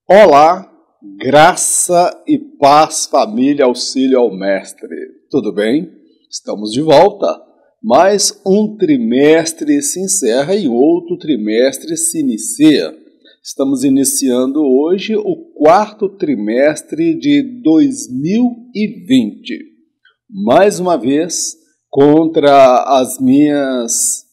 Olá, graça e paz, família, auxílio ao Mestre. Tudo bem? Estamos de volta. Mais um trimestre se encerra e outro trimestre se inicia. Estamos iniciando hoje o quarto trimestre de 2020. Mais uma vez, contra as minhas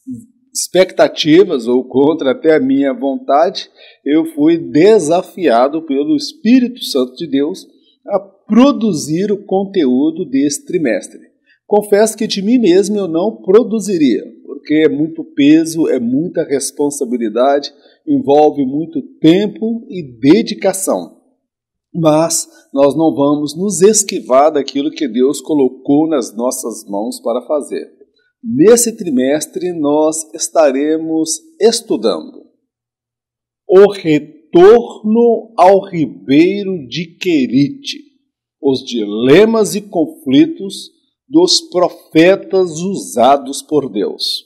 expectativas ou contra até a minha vontade, eu fui desafiado pelo Espírito Santo de Deus a produzir o conteúdo desse trimestre. Confesso que de mim mesmo eu não produziria, porque é muito peso, é muita responsabilidade, envolve muito tempo e dedicação. Mas nós não vamos nos esquivar daquilo que Deus colocou nas nossas mãos para fazer. Nesse trimestre nós estaremos estudando o retorno ao Ribeiro de Querite, os dilemas e conflitos dos profetas usados por Deus.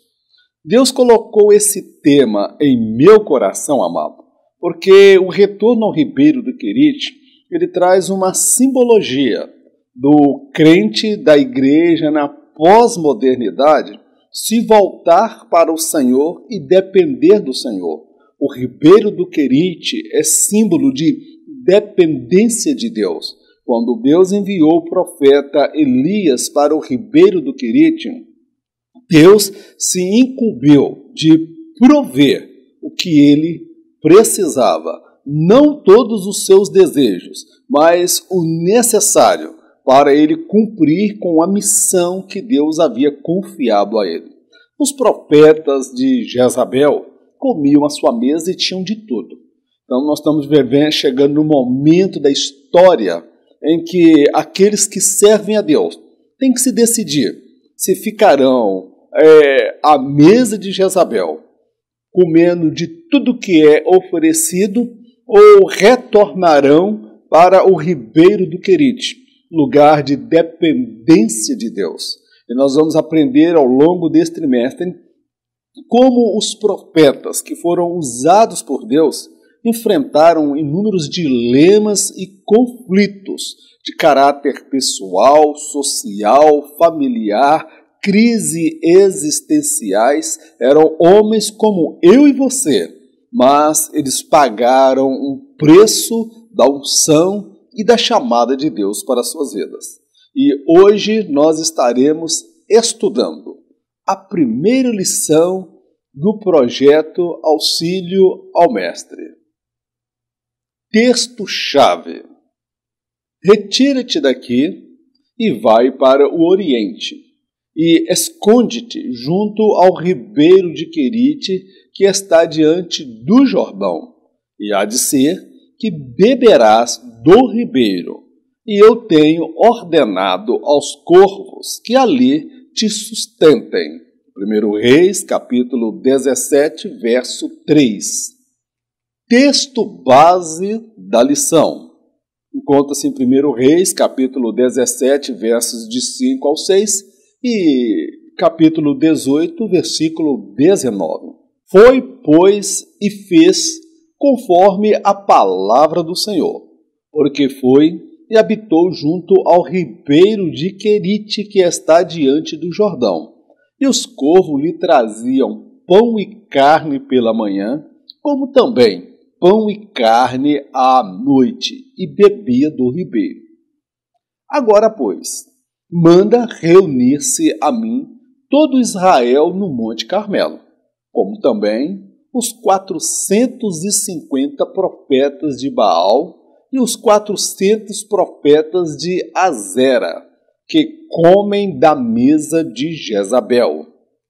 Deus colocou esse tema em meu coração, amado, porque o retorno ao Ribeiro do Querite, ele traz uma simbologia do crente da igreja na pós-modernidade se voltar para o Senhor e depender do Senhor. O Ribeiro do Querite é símbolo de dependência de Deus. Quando Deus enviou o profeta Elias para o Ribeiro do Querite, Deus se incumbiu de prover o que ele precisava. Não todos os seus desejos, mas o necessário para ele cumprir com a missão que Deus havia confiado a ele. Os profetas de Jezabel comiam à sua mesa e tinham de tudo. Então nós estamos chegando no momento da história em que aqueles que servem a Deus têm que se decidir se ficarão à mesa de Jezabel, comendo de tudo que é oferecido, ou retornarão para o Ribeiro do Querite, lugar de dependência de Deus. E nós vamos aprender ao longo deste trimestre como os profetas que foram usados por Deus enfrentaram inúmeros dilemas e conflitos de caráter pessoal, social, familiar, crise existenciais. Eram homens como eu e você, mas eles pagaram um preço da unção e da chamada de Deus para as suas vidas. E hoje nós estaremos estudando a primeira lição do projeto Auxílio ao Mestre. Texto-chave: retira-te daqui e vai para o Oriente, e esconde-te junto ao Ribeiro de Querite, que está diante do Jordão, e há de ser que beberás do ribeiro, e eu tenho ordenado aos corvos que ali te sustentem. 1 Reis, capítulo 17, verso 3. Texto base da lição. Encontra-se em 1 Reis, capítulo 17, versos de 5 ao 6 e capítulo 18, versículo 19. Foi, pois, e fez conforme a palavra do Senhor, porque foi e habitou junto ao Ribeiro de Querite, que está diante do Jordão. E os corvos lhe traziam pão e carne pela manhã, como também pão e carne à noite, e bebia do ribeiro. Agora, pois, manda reunir-se a mim todo Israel no Monte Carmelo, como também os 450 profetas de Baal e os 400 profetas de Azera, que comem da mesa de Jezabel.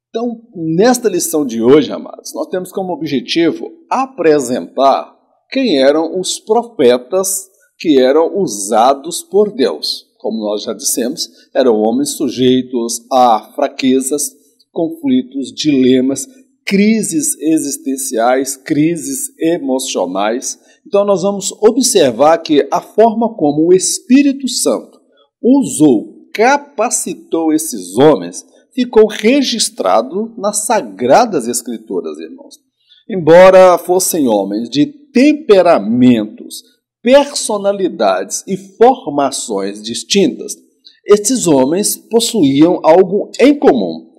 Então, nesta lição de hoje, amados, nós temos como objetivo apresentar quem eram os profetas que eram usados por Deus. Como nós já dissemos, eram homens sujeitos a fraquezas, conflitos, dilemas, crises existenciais, crises emocionais. Então nós vamos observar que a forma como o Espírito Santo usou capacitou esses homens ficou registrado nas Sagradas Escrituras, irmãos. Embora fossem homens de temperamentos, personalidades e formações distintas, estes homens possuíam algo em comum.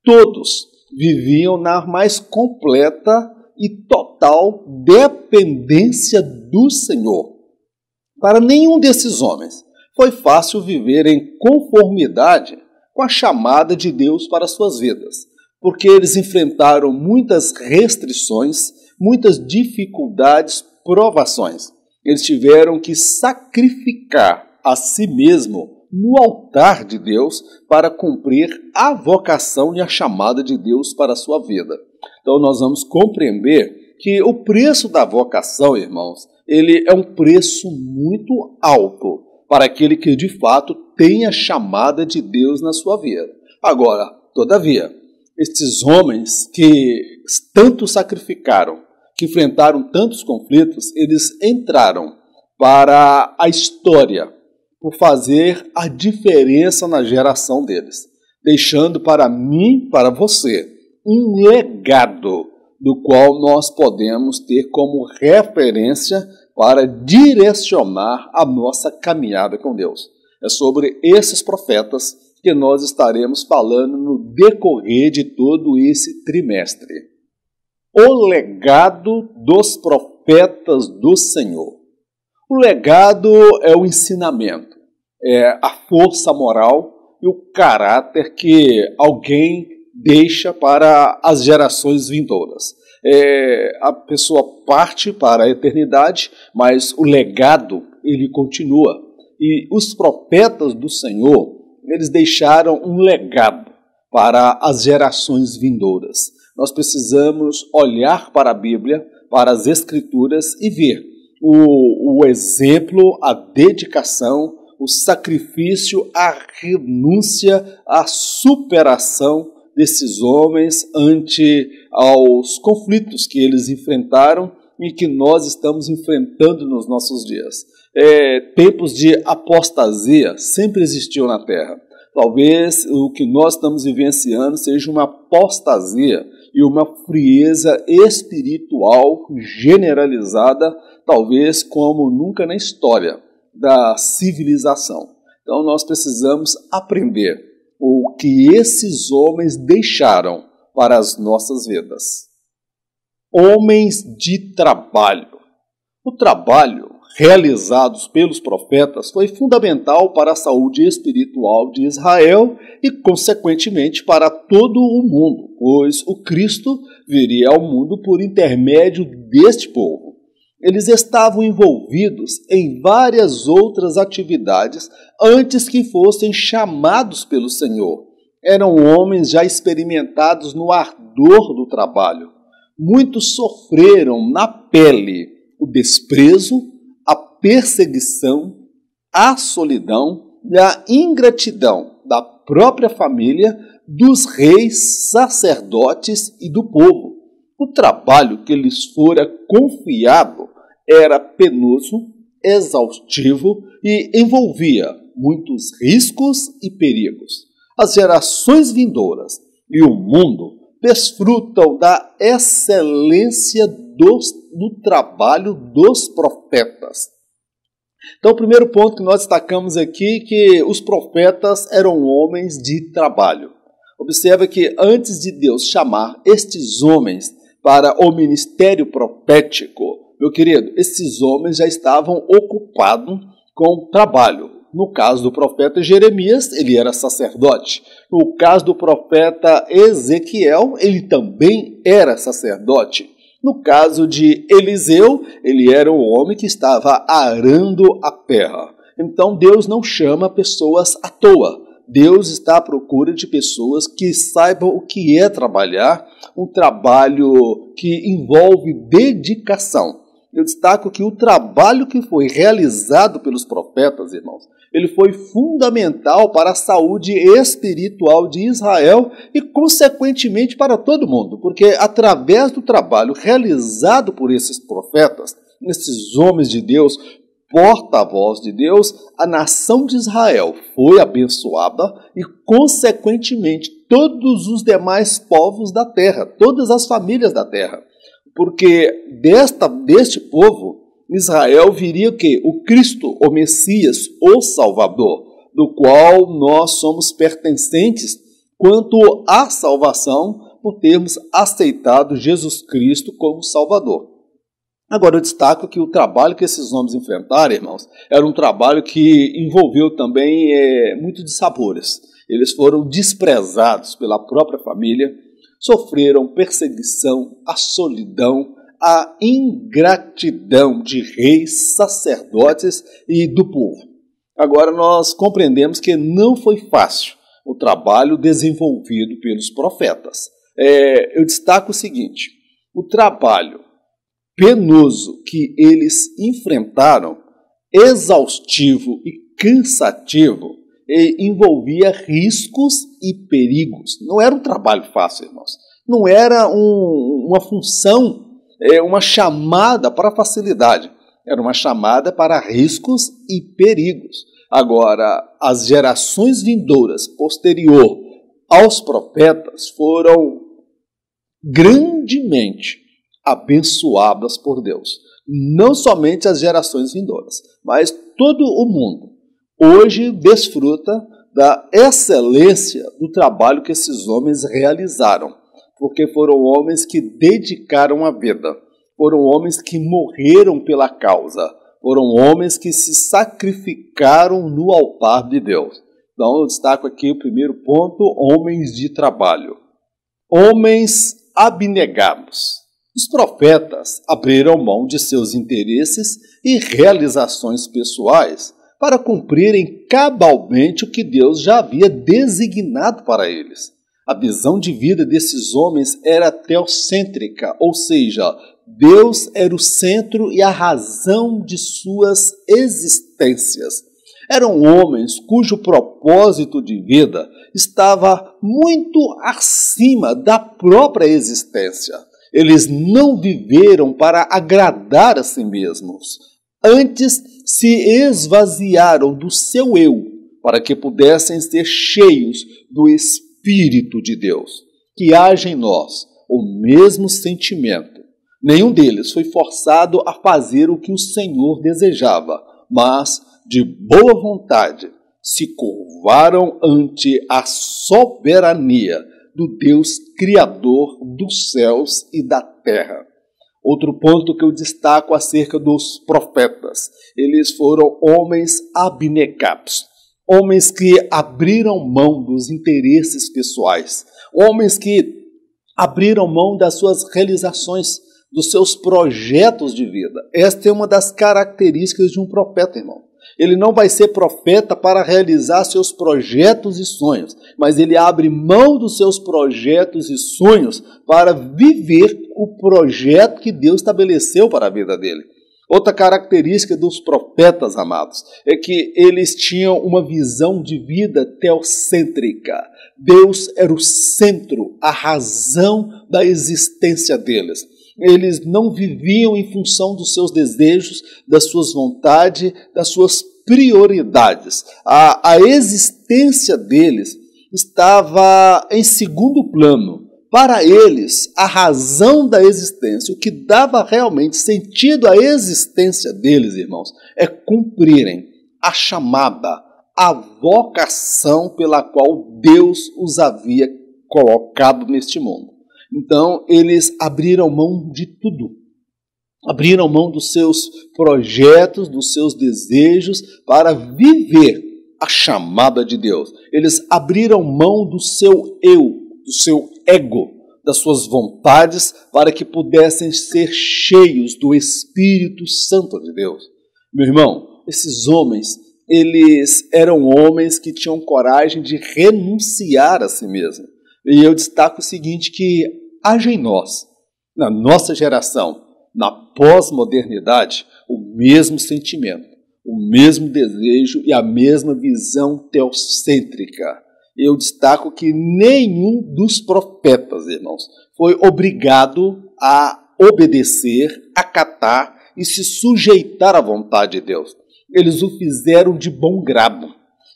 Todos viviam na mais completa e total dependência do Senhor. Para nenhum desses homens foi fácil viver em conformidade com a chamada de Deus para suas vidas, porque eles enfrentaram muitas restrições, muitas dificuldades, provações. Eles tiveram que sacrificar a si mesmo no altar de Deus para cumprir a vocação e a chamada de Deus para a sua vida. Então nós vamos compreender que o preço da vocação, irmãos, ele é um preço muito alto para aquele que de fato tem a chamada de Deus na sua vida. Agora, todavia, estes homens que tanto sacrificaram, que enfrentaram tantos conflitos, eles entraram para a história por fazer a diferença na geração deles, deixando para mim, para você, um legado do qual nós podemos ter como referência para direcionar a nossa caminhada com Deus. É sobre esses profetas que nós estaremos falando no decorrer de todo esse trimestre. O legado dos profetas do Senhor. O legado é o ensinamento, é a força moral e o caráter que alguém deixa para as gerações vindouras. A pessoa parte para a eternidade, mas o legado, ele continua. E os profetas do Senhor, eles deixaram um legado para as gerações vindouras. Nós precisamos olhar para a Bíblia, para as Escrituras e ver o exemplo, a dedicação, o sacrifício, a renúncia, a superação desses homens ante aos conflitos que eles enfrentaram e que nós estamos enfrentando nos nossos dias. Tempos de apostasia sempre existiu na Terra. Talvez o que nós estamos vivenciando seja uma apostasia e uma frieza espiritual generalizada, talvez como nunca na história da civilização. Então nós precisamos aprender o que esses homens deixaram para as nossas vidas. Homens de trabalho. O trabalho realizado pelos profetas foi fundamental para a saúde espiritual de Israel e, consequentemente, para todo o mundo, pois o Cristo viria ao mundo por intermédio deste povo. Eles estavam envolvidos em várias outras atividades antes que fossem chamados pelo Senhor. Eram homens já experimentados no ardor do trabalho. Muitos sofreram na pele o desprezo, a perseguição, a solidão e a ingratidão da própria família, dos reis, sacerdotes e do povo. O trabalho que lhes fora confiado era penoso, exaustivo e envolvia muitos riscos e perigos. As gerações vindouras e o mundo desfrutam da excelência do trabalho dos profetas. Então, o primeiro ponto que nós destacamos aqui é que os profetas eram homens de trabalho. Observa que antes de Deus chamar estes homens para o ministério profético, meu querido, esses homens já estavam ocupados com trabalho. No caso do profeta Jeremias, ele era sacerdote. No caso do profeta Ezequiel, ele também era sacerdote. No caso de Eliseu, ele era um homem que estava arando a terra. Então Deus não chama pessoas à toa. Deus está à procura de pessoas que saibam o que é trabalhar, um trabalho que envolve dedicação. Eu destaco que o trabalho que foi realizado pelos profetas, irmãos, ele foi fundamental para a saúde espiritual de Israel e, consequentemente, para todo mundo, porque através do trabalho realizado por esses profetas, esses homens de Deus, porta-voz de Deus, a nação de Israel foi abençoada e, consequentemente, todos os demais povos da terra, todas as famílias da terra. Porque deste povo, Israel viria o quê? O Cristo, o Messias, o Salvador, do qual nós somos pertencentes quanto à salvação por termos aceitado Jesus Cristo como Salvador. Agora, eu destaco que o trabalho que esses homens enfrentaram, irmãos, era um trabalho que envolveu também muito dissabores. Eles foram desprezados pela própria família, sofreram perseguição, a solidão, a ingratidão de reis, sacerdotes e do povo. Agora, nós compreendemos que não foi fácil o trabalho desenvolvido pelos profetas. Eu destaco o seguinte: o trabalho penoso que eles enfrentaram, exaustivo e cansativo, envolvia riscos e perigos. Não era um trabalho fácil, irmãos. Não era uma função, uma chamada para facilidade. Era uma chamada para riscos e perigos. Agora, as gerações vindouras, posterior aos profetas, foram grandemente abençoadas por Deus. Não somente as gerações vindouras, mas todo o mundo hoje desfruta da excelência do trabalho que esses homens realizaram, porque foram homens que dedicaram a vida, foram homens que morreram pela causa, foram homens que se sacrificaram no altar de Deus. Então eu destaco aqui o primeiro ponto: homens de trabalho, homens abnegados. Os profetas abriram mão de seus interesses e realizações pessoais para cumprirem cabalmente o que Deus já havia designado para eles. A visão de vida desses homens era teocêntrica, ou seja, Deus era o centro e a razão de suas existências. Eram homens cujo propósito de vida estava muito acima da própria existência. Eles não viveram para agradar a si mesmos. Antes, se esvaziaram do seu eu para que pudessem ser cheios do Espírito de Deus, que age em nós o mesmo sentimento. Nenhum deles foi forçado a fazer o que o Senhor desejava, mas, de boa vontade, se curvaram ante a soberania do Deus Criador dos céus e da terra. Outro ponto que eu destaco acerca dos profetas: eles foram homens abnegados, homens que abriram mão dos interesses pessoais, homens que abriram mão das suas realizações, dos seus projetos de vida. Esta é uma das características de um profeta, irmão. Ele não vai ser profeta para realizar seus projetos e sonhos, mas ele abre mão dos seus projetos e sonhos para viver o projeto que Deus estabeleceu para a vida dele. Outra característica dos profetas, amados, é que eles tinham uma visão de vida teocêntrica. Deus era o centro, a razão da existência deles. Eles não viviam em função dos seus desejos, das suas vontades, das suas prioridades. A existência deles estava em segundo plano. Para eles, a razão da existência, o que dava realmente sentido à existência deles, irmãos, é cumprirem a chamada, a vocação pela qual Deus os havia colocado neste mundo. Então, eles abriram mão de tudo. Abriram mão dos seus projetos, dos seus desejos para viver a chamada de Deus. Eles abriram mão do seu eu, do seu ego, das suas vontades, para que pudessem ser cheios do Espírito Santo de Deus. Meu irmão, esses homens, eles eram homens que tinham coragem de renunciar a si mesmos. E eu destaco o seguinte, que haja em nós, na nossa geração, na pós-modernidade, o mesmo sentimento, o mesmo desejo e a mesma visão teocêntrica. Eu destaco que nenhum dos profetas, irmãos, foi obrigado a obedecer, acatar e se sujeitar à vontade de Deus. eles o fizeram de bom grado,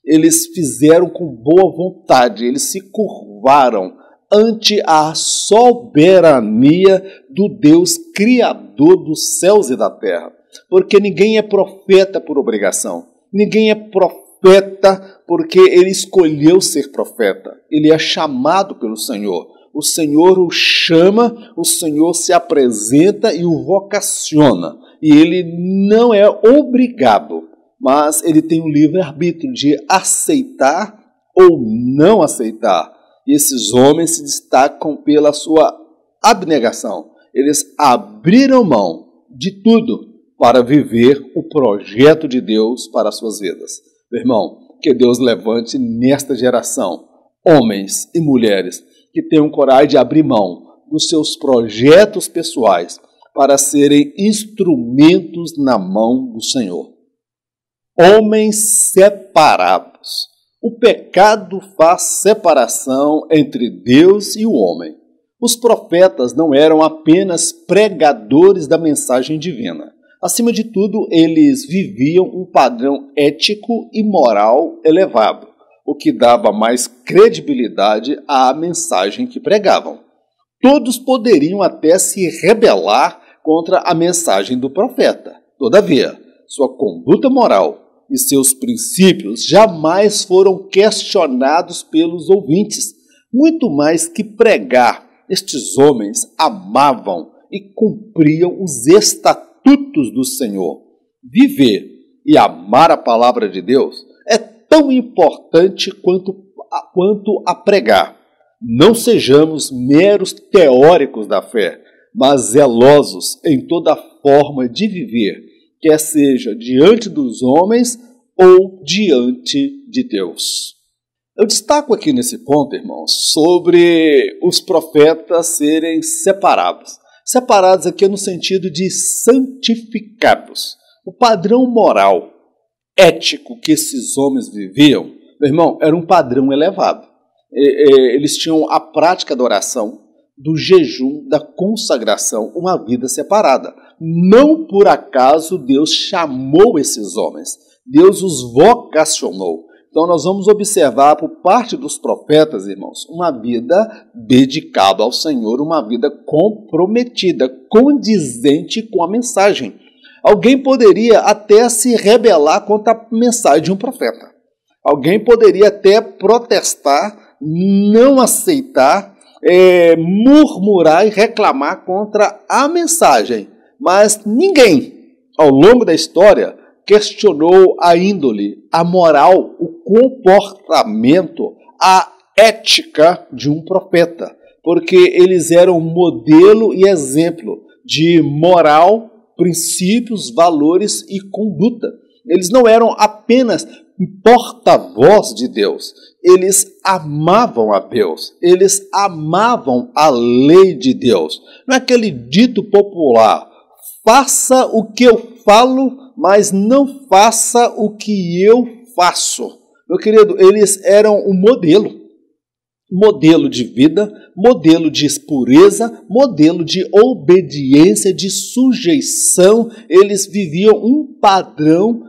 eles fizeram com boa vontade, eles se curvaram ante a soberania do Deus Criador dos céus e da terra. Porque ninguém é profeta por obrigação, ninguém é profeta porque ele escolheu ser profeta, ele é chamado pelo Senhor. O Senhor o chama, o Senhor se apresenta e o vocaciona. E ele não é obrigado, mas ele tem o livre-arbítrio de aceitar ou não aceitar. E esses homens se destacam pela sua abnegação. Eles abriram mão de tudo para viver o projeto de Deus para as suas vidas. Meu irmão, que Deus levante nesta geração homens e mulheres que tenham coragem de abrir mão dos seus projetos pessoais para serem instrumentos na mão do Senhor. Homens separados. O pecado faz separação entre Deus e o homem. Os profetas não eram apenas pregadores da mensagem divina. Acima de tudo, eles viviam um padrão ético e moral elevado, o que dava mais credibilidade à mensagem que pregavam. Todos poderiam até se rebelar contra a mensagem do profeta. Todavia, sua conduta moral e seus princípios jamais foram questionados pelos ouvintes. Muito mais que pregar, estes homens amavam e cumpriam os estatutos do Senhor. Viver e amar a palavra de Deus é tão importante quanto a pregar. Não sejamos meros teóricos da fé, mas zelosos em toda forma de viver, quer seja diante dos homens ou diante de Deus. Eu destaco aqui nesse ponto, irmãos, sobre os profetas serem separados. Separados aqui no sentido de santificados. O padrão moral, ético que esses homens viviam, meu irmão, era um padrão elevado. Eles tinham a prática da oração, do jejum, da consagração, uma vida separada. Não por acaso Deus chamou esses homens, Deus os vocacionou. Então nós vamos observar por parte dos profetas, irmãos, uma vida dedicada ao Senhor, uma vida comprometida, condizente com a mensagem. Alguém poderia até se rebelar contra a mensagem de um profeta. Alguém poderia até protestar, não aceitar, murmurar e reclamar contra a mensagem. Mas ninguém, ao longo da história, questionou a índole, a moral, o comportamento, a ética de um profeta, porque eles eram modelo e exemplo de moral, princípios, valores e conduta. Eles não eram apenas porta-voz de Deus, eles amavam a Deus, eles amavam a lei de Deus. Não é aquele dito popular, faça o que eu falo, mas não faça o que eu faço. Meu querido, eles eram um modelo de vida, modelo de pureza, modelo de obediência, de sujeição. Eles viviam um padrão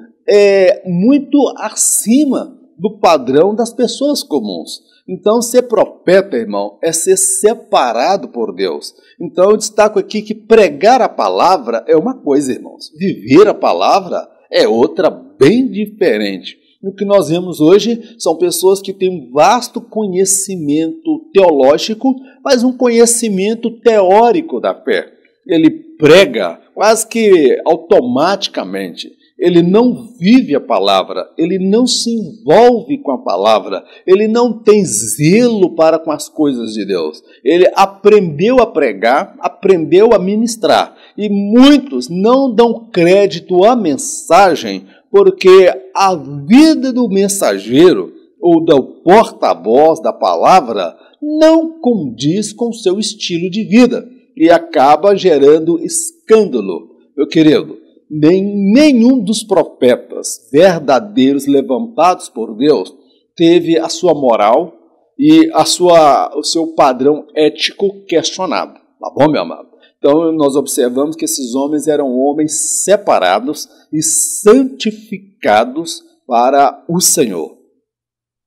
muito acima do padrão das pessoas comuns. Então, ser profeta, irmão, é ser separado por Deus. Então, eu destaco aqui que pregar a palavra é uma coisa, irmãos. Viver a palavra é outra bem diferente. O que nós vemos hoje são pessoas que têm um vasto conhecimento teológico, mas um conhecimento teórico da fé. Ele prega quase que automaticamente. Ele não vive a palavra, ele não se envolve com a palavra, ele não tem zelo para com as coisas de Deus. Ele aprendeu a pregar, aprendeu a ministrar. E muitos não dão crédito à mensagem porque a vida do mensageiro ou do porta-voz da palavra não condiz com o seu estilo de vida e acaba gerando escândalo. Meu querido, nenhum dos profetas verdadeiros levantados por Deus teve a sua moral e o seu padrão ético questionado. Tá bom, meu amado? Então nós observamos que esses homens eram homens separados e santificados para o Senhor.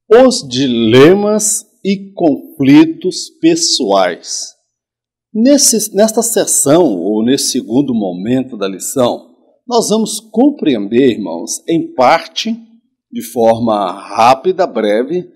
Os dilemas e conflitos pessoais. Nesta sessão, ou nesse segundo momento da lição, nós vamos compreender, irmãos, em parte, de forma rápida, breve,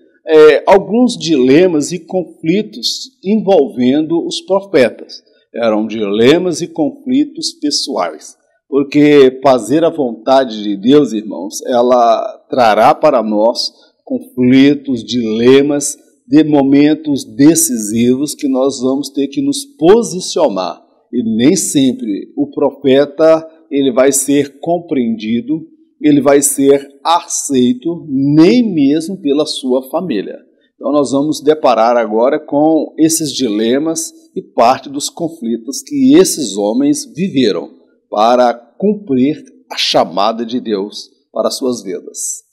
alguns dilemas e conflitos envolvendo os profetas. Eram dilemas e conflitos pessoais, porque fazer a vontade de Deus, irmãos, ela trará para nós conflitos, dilemas, de momentos decisivos que nós vamos ter que nos posicionar. E nem sempre o profeta ele vai ser compreendido, ele vai ser aceito, nem mesmo pela sua família. Então nós vamos deparar agora com esses dilemas e parte dos conflitos que esses homens viveram para cumprir a chamada de Deus para as suas vidas.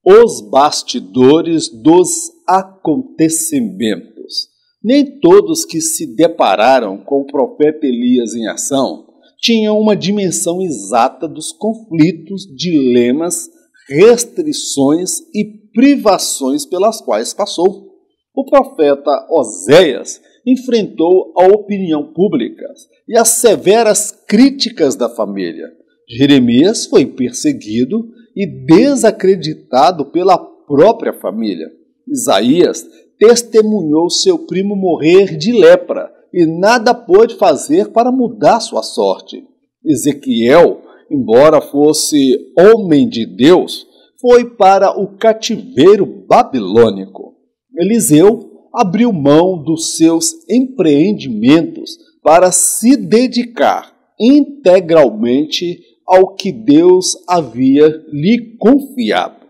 Os bastidores dos acontecimentos. Nem todos que se depararam com o profeta Elias em ação tinham uma dimensão exata dos conflitos, dilemas, restrições e privações pelas quais passou. O profeta Oséias enfrentou a opinião pública e as severas críticas da família. Jeremias foi perseguido e desacreditado pela própria família. Isaías testemunhou seu primo morrer de lepra e nada pôde fazer para mudar sua sorte. Ezequiel, embora fosse homem de Deus, foi para o cativeiro babilônico. Eliseu abriu mão dos seus empreendimentos para se dedicar integralmente ao que Deus havia lhe confiado.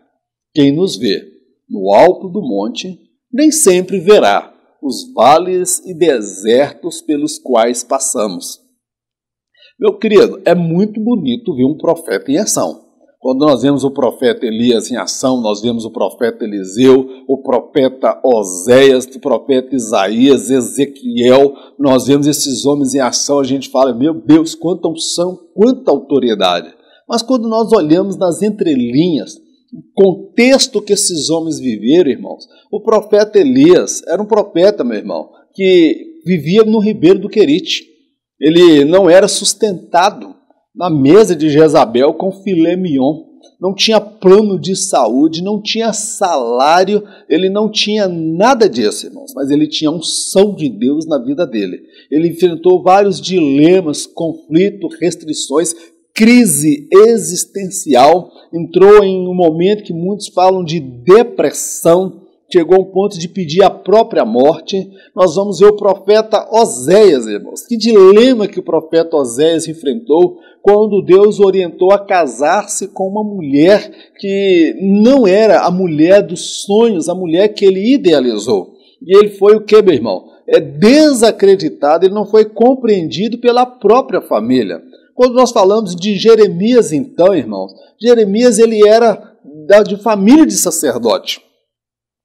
Quem nos vê no alto do monte, nem sempre verá os vales e desertos pelos quais passamos. Meu querido, é muito bonito ver um profeta em ação. Quando nós vemos o profeta Elias em ação, nós vemos o profeta Eliseu, o profeta Oséias, o profeta Isaías, Ezequiel, nós vemos esses homens em ação, a gente fala, meu Deus, quanta unção, quanta autoridade. Mas quando nós olhamos nas entrelinhas, o contexto que esses homens viveram, irmãos, o profeta Elias era um profeta, meu irmão, que vivia no Ribeiro do Querite. Ele não era sustentado na mesa de Jezabel com filé mignon, não tinha plano de saúde, não tinha salário, ele não tinha nada disso, irmãos, mas ele tinha a unção de Deus na vida dele. Ele enfrentou vários dilemas, conflitos, restrições, crise existencial, entrou em um momento que muitos falam de depressão, chegou a um ponto de pedir a própria morte. Nós vamos ver o profeta Oséias, irmãos. Que dilema que o profeta Oséias enfrentou quando Deus o orientou a casar-se com uma mulher que não era a mulher dos sonhos, a mulher que ele idealizou. E ele foi o que, meu irmão? Desacreditado, ele não foi compreendido pela própria família. Quando nós falamos de Jeremias, então, irmãos, Jeremias ele era de família de sacerdote.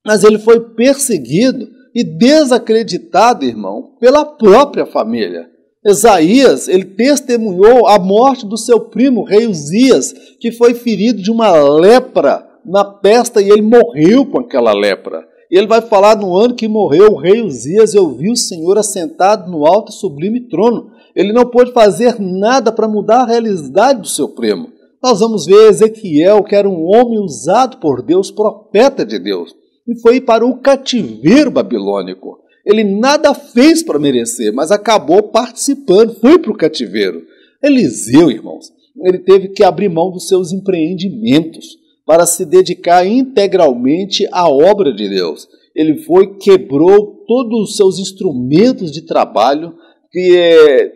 Mas ele foi perseguido e desacreditado, irmão, pela própria família. Isaías, ele testemunhou a morte do seu primo, rei Uzias, que foi ferido de uma lepra na testa e ele morreu com aquela lepra. E ele vai falar, no ano que morreu o rei Uzias, eu vi o Senhor assentado no alto e sublime trono. Ele não pôde fazer nada para mudar a realidade do seu primo. Nós vamos ver Ezequiel, que era um homem usado por Deus, profeta de Deus, e foi para o cativeiro babilônico. Ele nada fez para merecer, mas acabou participando, foi para o cativeiro. Eliseu, irmãos, ele teve que abrir mão dos seus empreendimentos para se dedicar integralmente à obra de Deus. Ele quebrou todos os seus instrumentos de trabalho, que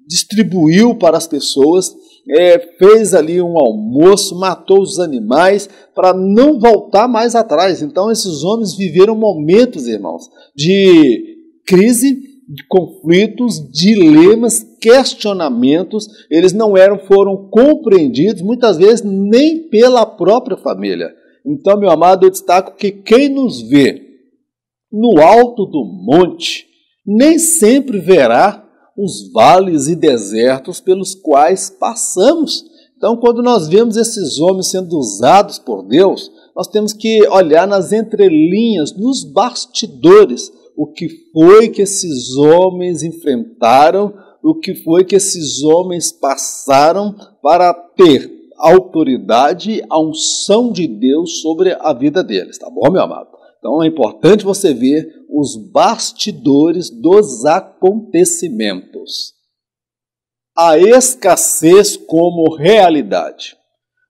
distribuiu para as pessoas, fez ali um almoço, matou os animais para não voltar mais atrás. Então esses homens viveram momentos, irmãos, de crise, de conflitos, dilemas, questionamentos. Eles não foram compreendidos muitas vezes nem pela própria família. Então, meu amado, eu destaco que quem nos vê no alto do monte, nem sempre verá os vales e desertos pelos quais passamos. Então, quando nós vemos esses homens sendo usados por Deus, nós temos que olhar nas entrelinhas, nos bastidores, o que foi que esses homens enfrentaram, o que foi que esses homens passaram para ter autoridade, a unção de Deus sobre a vida deles, tá bom, meu amado? Então é importante você ver os bastidores dos acontecimentos. A escassez como realidade.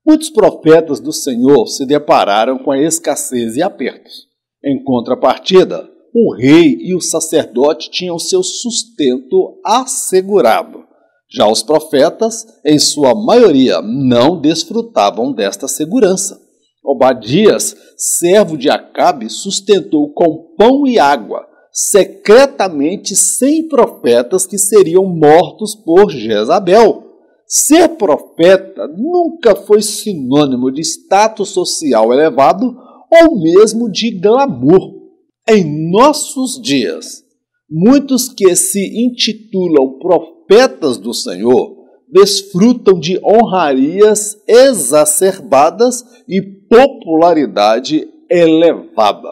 Muitos profetas do Senhor se depararam com a escassez e apertos. Em contrapartida, o rei e o sacerdote tinham seu sustento assegurado. Já os profetas, em sua maioria, não desfrutavam desta segurança. Obadias, servo de Acabe, sustentou com pão e água, secretamente 100 profetas que seriam mortos por Jezabel. Ser profeta nunca foi sinônimo de status social elevado ou mesmo de glamour. Em nossos dias, muitos que se intitulam profetas do Senhor desfrutam de honrarias exacerbadas e popularidade elevada.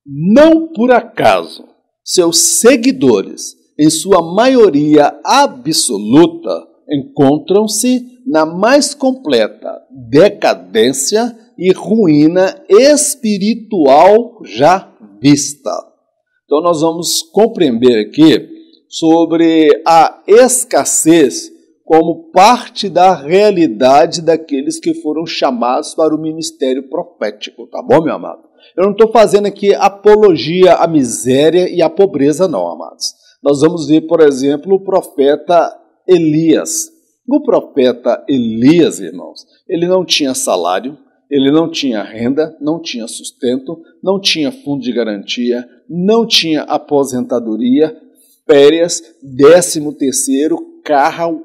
Não por acaso, seus seguidores, em sua maioria absoluta, encontram-se na mais completa decadência e ruína espiritual já vista. Então nós vamos compreender aqui sobre a escassez como parte da realidade daqueles que foram chamados para o ministério profético, tá bom, meu amado? Eu não estou fazendo aqui apologia à miséria e à pobreza, não, amados. Nós vamos ver, por exemplo, o profeta Elias. O profeta Elias, irmãos, ele não tinha salário, ele não tinha renda, não tinha sustento, não tinha fundo de garantia, não tinha aposentadoria, férias, 13º, carro,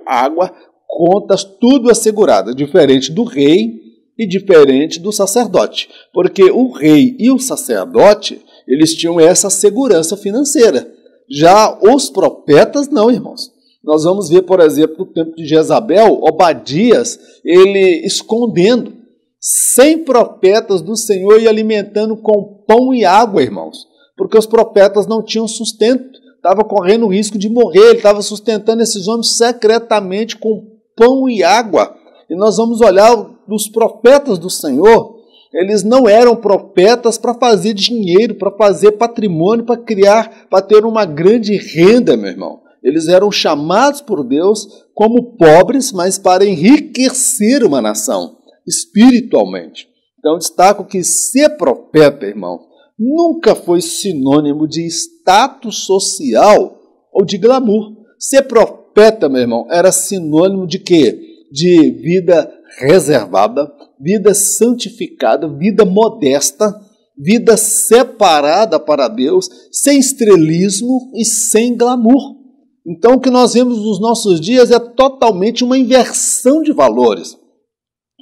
água, contas, tudo assegurado, diferente do rei e diferente do sacerdote, porque o rei e o sacerdote, eles tinham essa segurança financeira. Já os profetas não, irmãos. Nós vamos ver, por exemplo, no tempo de Jezabel, Obadias, ele escondendo 100 profetas do Senhor e alimentando com pão e água, irmãos, porque os profetas não tinham sustento, estava correndo o risco de morrer, ele estava sustentando esses homens secretamente com pão e água. E nós vamos olhar os profetas do Senhor, eles não eram profetas para fazer dinheiro, para fazer patrimônio, para criar, para ter uma grande renda, meu irmão. Eles eram chamados por Deus como pobres, mas para enriquecer uma nação, espiritualmente. Então, destaco que ser profeta, irmão, nunca foi sinônimo de status social ou de glamour. Ser profeta, meu irmão, era sinônimo de quê? De vida reservada, vida santificada, vida modesta, vida separada para Deus, sem estrelismo e sem glamour. Então, o que nós vemos nos nossos dias é totalmente uma inversão de valores.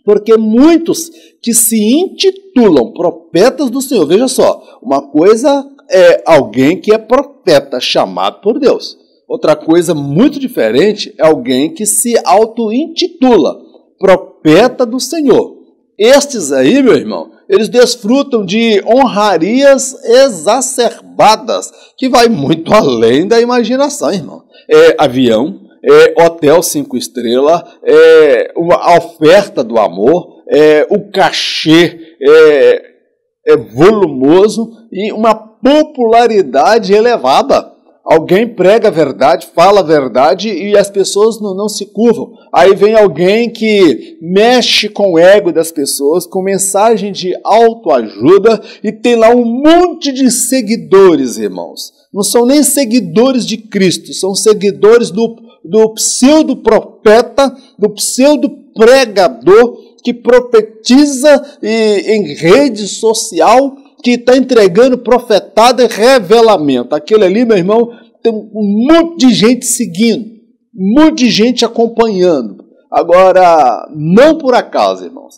Porque muitos que se intitulam profetas do Senhor, veja só, uma coisa é alguém que é profeta, chamado por Deus. Outra coisa muito diferente é alguém que se auto-intitula profeta do Senhor. Estes aí, meu irmão, eles desfrutam de honrarias exacerbadas, que vai muito além da imaginação, irmão. É avião, é hotel 5 estrelas, é a oferta do amor, o cachê é volumoso e uma popularidade elevada. Alguém prega a verdade, fala a verdade e as pessoas não se curvam. Aí vem alguém que mexe com o ego das pessoas, com mensagem de autoajuda e tem lá um monte de seguidores, irmãos. Não são nem seguidores de Cristo, são seguidores do pseudo-profeta, do pseudo-pregador que profetiza em rede social, que está entregando profetada e revelamento. Aquele ali, meu irmão, tem um monte de gente seguindo, um monte de gente acompanhando. Agora, não por acaso, irmãos,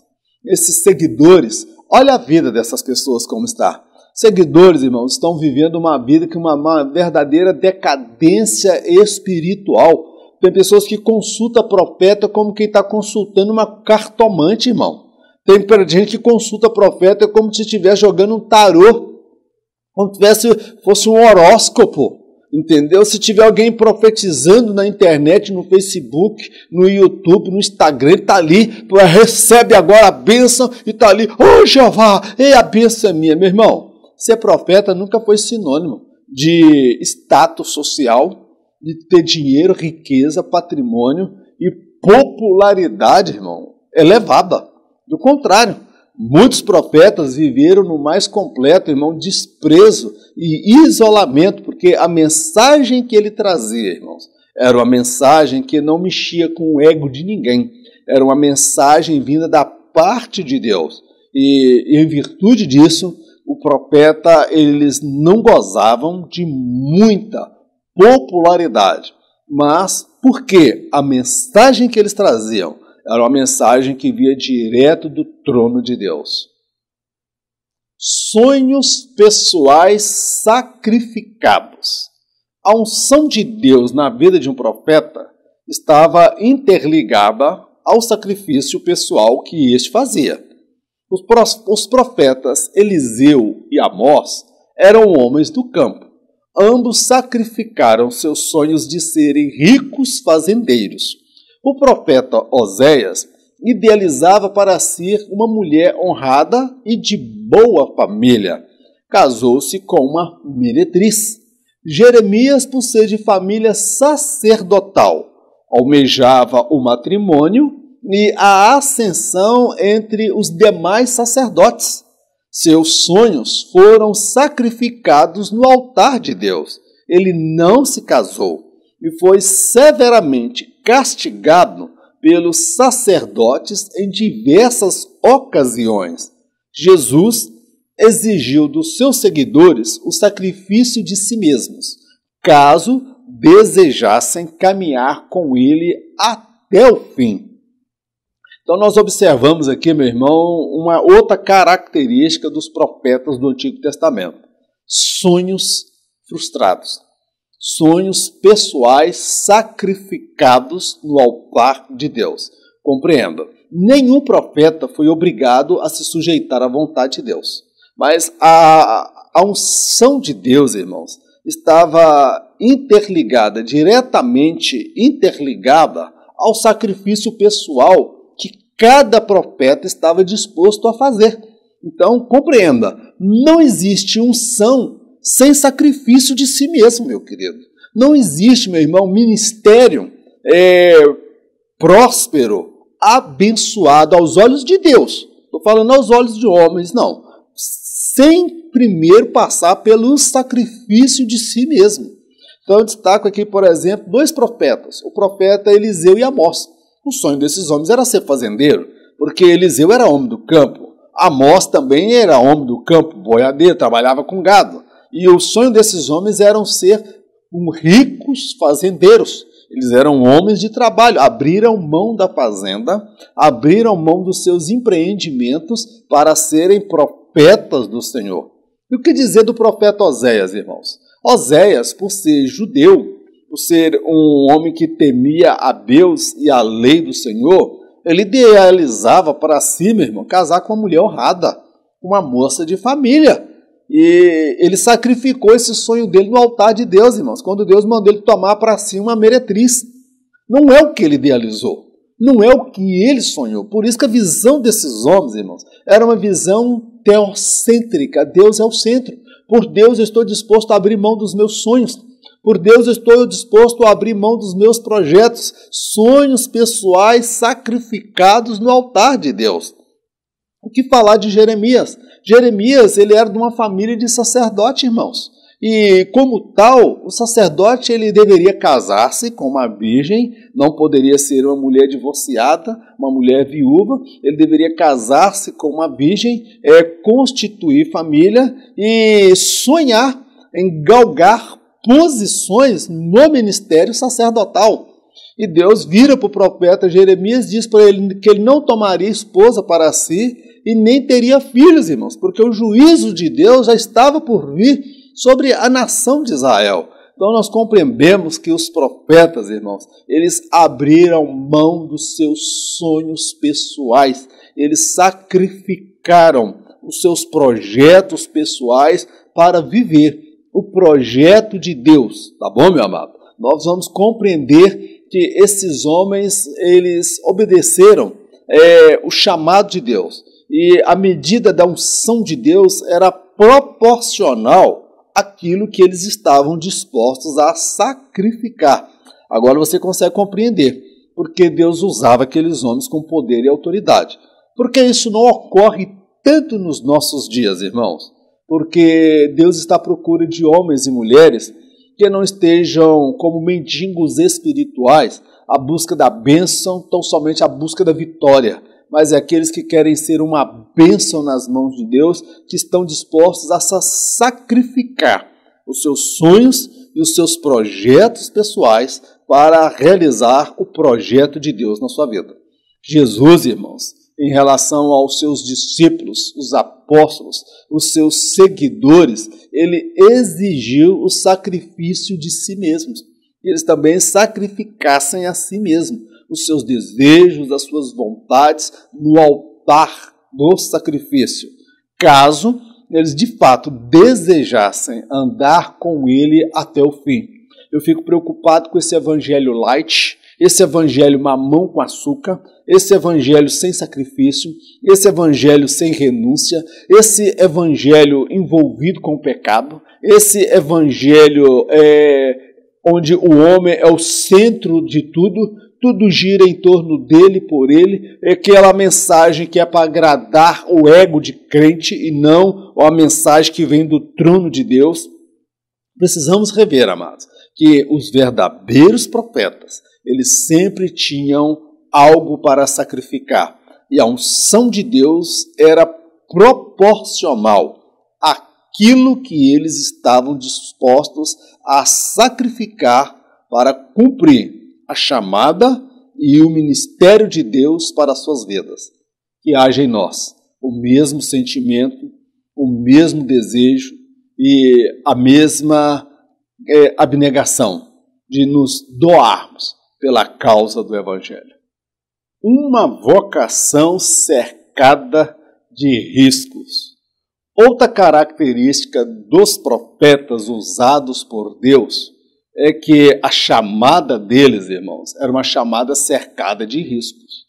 esses seguidores, olha a vida dessas pessoas como está. seguidores, irmãos, estão vivendo uma vida que uma verdadeira decadência espiritual. Tem pessoas que consultam profeta como quem está consultando uma cartomante, irmão. Tem gente que consulta profeta como se estivesse jogando um tarô, como se fosse um horóscopo, entendeu? Se tiver alguém profetizando na internet, no Facebook, no YouTube, no Instagram, ele está ali, recebe agora a bênção e está ali, ô Jeová, e a bênção é minha. Meu irmão, ser profeta nunca foi sinônimo de status social, de ter dinheiro, riqueza, patrimônio e popularidade, irmão, elevada. Do contrário, muitos profetas viveram no mais completo, irmão, desprezo e isolamento, porque a mensagem que ele trazia, irmãos, era uma mensagem que não mexia com o ego de ninguém, era uma mensagem vinda da parte de Deus. E em virtude disso, o profeta, eles não gozavam de muita popularidade, mas porque a mensagem que eles traziam era uma mensagem que via direto do trono de Deus. Sonhos pessoais sacrificados. A unção de Deus na vida de um profeta estava interligada ao sacrifício pessoal que este fazia. Os profetas Eliseu e Amós eram homens do campo. Ambos sacrificaram seus sonhos de serem ricos fazendeiros. O profeta Oséias idealizava para si uma mulher honrada e de boa família. Casou-se com uma meretriz. Jeremias, por ser de família sacerdotal, almejava o matrimônio e a ascensão entre os demais sacerdotes. Seus sonhos foram sacrificados no altar de Deus. Ele não se casou e foi severamente castigado pelos sacerdotes em diversas ocasiões. Jesus exigiu dos seus seguidores o sacrifício de si mesmos, caso desejassem caminhar com ele até o fim. Então nós observamos aqui, meu irmão, uma outra característica dos profetas do Antigo Testamento: sonhos frustrados, sonhos pessoais sacrificados no altar de Deus. Compreenda, nenhum profeta foi obrigado a se sujeitar à vontade de Deus, mas a unção de Deus, irmãos, estava diretamente interligada ao sacrifício pessoal que cada profeta estava disposto a fazer. Então, compreenda, não existe unção sem sacrifício de si mesmo, meu querido. Não existe, meu irmão, ministério próspero, abençoado aos olhos de Deus. Estou falando aos olhos de homens, não. Sem primeiro passar pelo sacrifício de si mesmo. Então eu destaco aqui, por exemplo, dois profetas, o profeta Eliseu e Amós. O sonho desses homens era ser fazendeiro, porque Eliseu era homem do campo. Amós também era homem do campo, boiadeiro, trabalhava com gado. E o sonho desses homens era ser ricos fazendeiros. Eles eram homens de trabalho, abriram mão da fazenda, abriram mão dos seus empreendimentos para serem profetas do Senhor. E o que dizer do profeta Oséias, irmãos? Oséias, por ser judeu, por ser um homem que temia a Deus e a lei do Senhor, ele idealizava para si, meu irmão, casar com uma mulher honrada, uma moça de família. E ele sacrificou esse sonho dele no altar de Deus, irmãos, quando Deus mandou ele tomar para si uma meretriz. Não é o que ele idealizou, não é o que ele sonhou. Por isso que a visão desses homens, irmãos, era uma visão teocêntrica. Deus é o centro. Por Deus eu estou disposto a abrir mão dos meus sonhos. Por Deus eu estou disposto a abrir mão dos meus projetos, sonhos pessoais sacrificados no altar de Deus. O que falar de Jeremias? Jeremias, ele era de uma família de sacerdote, irmãos. E, como tal, o sacerdote ele deveria casar-se com uma virgem, não poderia ser uma mulher divorciada, uma mulher viúva. Ele deveria casar-se com uma virgem, constituir família e sonhar em galgar posições no ministério sacerdotal. E Deus vira para o profeta Jeremias e diz para ele que ele não tomaria esposa para si, e nem teria filhos, irmãos, porque o juízo de Deus já estava por vir sobre a nação de Israel. Então nós compreendemos que os profetas, irmãos, eles abriram mão dos seus sonhos pessoais, eles sacrificaram os seus projetos pessoais para viver o projeto de Deus, tá bom, meu amado? Nós vamos compreender que esses homens, eles obedeceram o chamado de Deus, e a medida da unção de Deus era proporcional àquilo que eles estavam dispostos a sacrificar. Agora você consegue compreender porque Deus usava aqueles homens com poder e autoridade. Porque isso não ocorre tanto nos nossos dias, irmãos. Porque Deus está à procura de homens e mulheres que não estejam como mendigos espirituais à busca da bênção, tão somente à busca da vitória, mas é aqueles que querem ser uma bênção nas mãos de Deus, que estão dispostos a sacrificar os seus sonhos e os seus projetos pessoais para realizar o projeto de Deus na sua vida. Jesus, irmãos, em relação aos seus discípulos, os apóstolos, os seus seguidores, ele exigiu o sacrifício de si mesmos. E eles também sacrificassem a si mesmos, os seus desejos, as suas vontades, no altar do sacrifício, caso eles de fato desejassem andar com ele até o fim. Eu fico preocupado com esse evangelho light, esse evangelho mamão com açúcar, esse evangelho sem sacrifício, esse evangelho sem renúncia, esse evangelho envolvido com o pecado, esse evangelho onde o homem é o centro de tudo, tudo gira em torno dele, por ele, é aquela mensagem que é para agradar o ego de crente e não a mensagem que vem do trono de Deus. Precisamos rever, amados, que os verdadeiros profetas, eles sempre tinham algo para sacrificar. E a unção de Deus era proporcional àquilo que eles estavam dispostos a sacrificar para cumprir a chamada e o ministério de Deus para as suas vidas. Que haja em nós o mesmo sentimento, o mesmo desejo e a mesma abnegação de nos doarmos pela causa do Evangelho. Uma vocação cercada de riscos. Outra característica dos profetas usados por Deus é que a chamada deles, irmãos, era uma chamada cercada de riscos.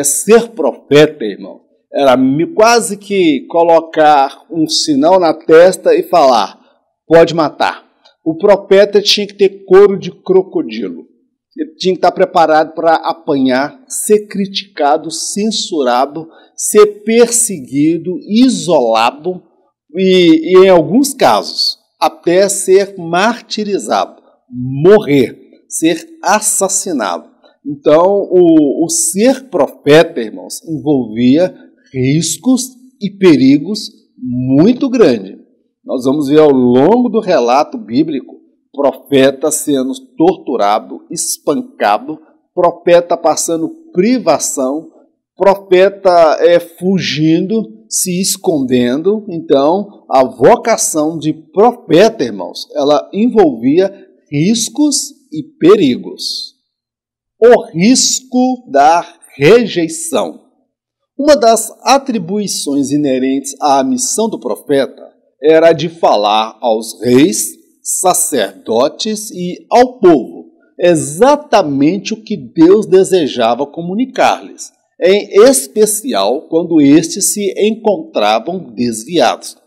Ser profeta, irmão, era quase que colocar um sinal na testa e falar, pode matar. O profeta tinha que ter couro de crocodilo. Ele tinha que estar preparado para apanhar, ser criticado, censurado, ser perseguido, isolado e em alguns casos, até ser martirizado, morrer, ser assassinado. Então, o ser profeta, irmãos, envolvia riscos e perigos muito grandes. Nós vamos ver ao longo do relato bíblico profeta sendo torturado, espancado, profeta passando privação, profeta fugindo, se escondendo. Então, a vocação de profeta, irmãos, ela envolvia riscos e perigos. O risco da rejeição. Uma das atribuições inerentes à missão do profeta era de falar aos reis, sacerdotes e ao povo exatamente o que Deus desejava comunicar-lhes, em especial quando estes se encontravam desviados.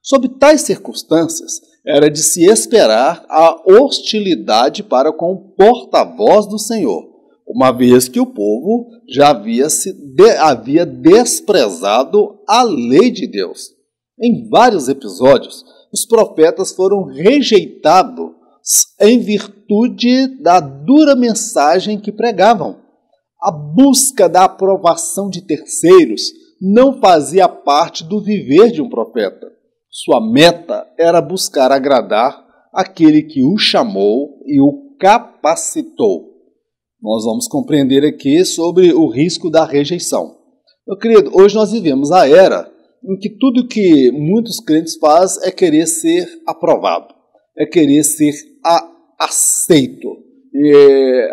Sob tais circunstâncias, era de se esperar a hostilidade para com o porta-voz do Senhor, uma vez que o povo já havia desprezado a lei de Deus. Em vários episódios, os profetas foram rejeitados em virtude da dura mensagem que pregavam. A busca da aprovação de terceiros não fazia parte do viver de um profeta. Sua meta era buscar agradar aquele que o chamou e o capacitou. Nós vamos compreender aqui sobre o risco da rejeição. Meu querido, hoje nós vivemos a era em que tudo que muitos crentes fazem é querer ser aprovado, é querer ser aceito.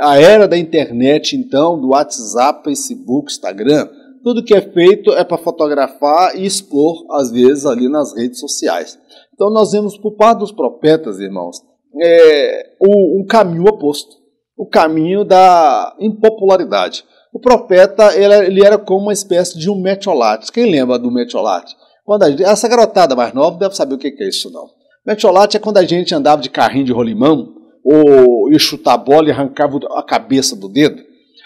A era da internet, então, do WhatsApp, Facebook, Instagram, tudo que é feito é para fotografar e expor, às vezes, ali nas redes sociais. Então nós vemos por parte dos profetas, irmãos, um caminho oposto, o caminho da impopularidade. O profeta ele era como uma espécie de um metiolate. Quem lembra do metiolate? Essa garotada mais nova deve saber o que é isso, não. Metiolate é quando a gente andava de carrinho de rolimão, ou ia chutar a bola e arrancava a cabeça do dedo.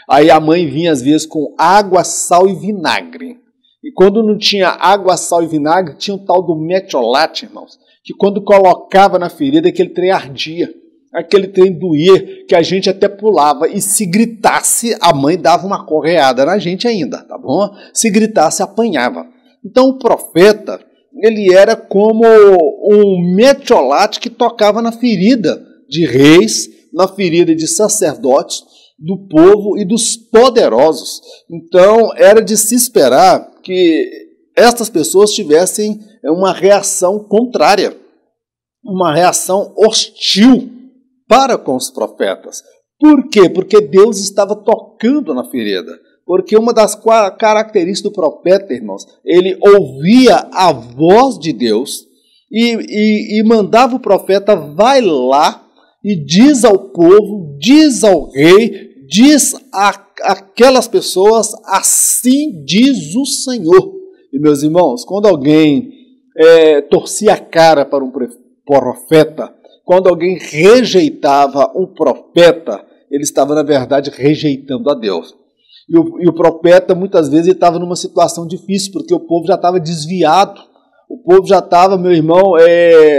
Aí a mãe vinha às vezes com água, sal e vinagre. E quando não tinha água, sal e vinagre, tinha um tal do metiolate, irmãos, que quando colocava na ferida, aquele trem ardia. Aquele trem doía, que a gente até pulava, e se gritasse, a mãe dava uma correada na gente ainda, tá bom? Se gritasse, apanhava. Então o profeta, ele era como um metiolate que tocava na ferida de reis, na ferida de sacerdotes, do povo e dos poderosos. Então era de se esperar que estas pessoas tivessem uma reação contrária, uma reação hostil para com os profetas. Por quê? Porque Deus estava tocando na ferida. Porque uma das características do profeta, irmãos, ele ouvia a voz de Deus e mandava o profeta, vai lá e diz ao povo, diz ao rei, diz àquelas pessoas, assim diz o Senhor. E meus irmãos, quando alguém torcia a cara para um profeta, quando alguém rejeitava um profeta, ele estava, na verdade, rejeitando a Deus. E o profeta, muitas vezes, ele estava numa situação difícil, porque o povo já estava desviado. O povo já estava, meu irmão,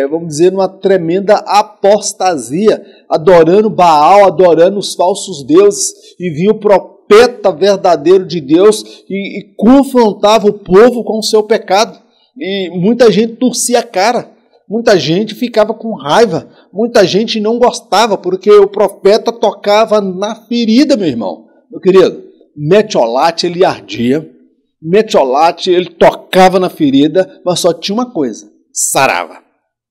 vamos dizer, numa tremenda apostasia, adorando Baal, adorando os falsos deuses, e vinha o profeta verdadeiro de Deus e confrontava o povo com o seu pecado. E muita gente torcia a cara. Muita gente ficava com raiva, muita gente não gostava, porque o profeta tocava na ferida, meu irmão. Meu querido, metiolate ele ardia, metiolate ele tocava na ferida, mas só tinha uma coisa, sarava.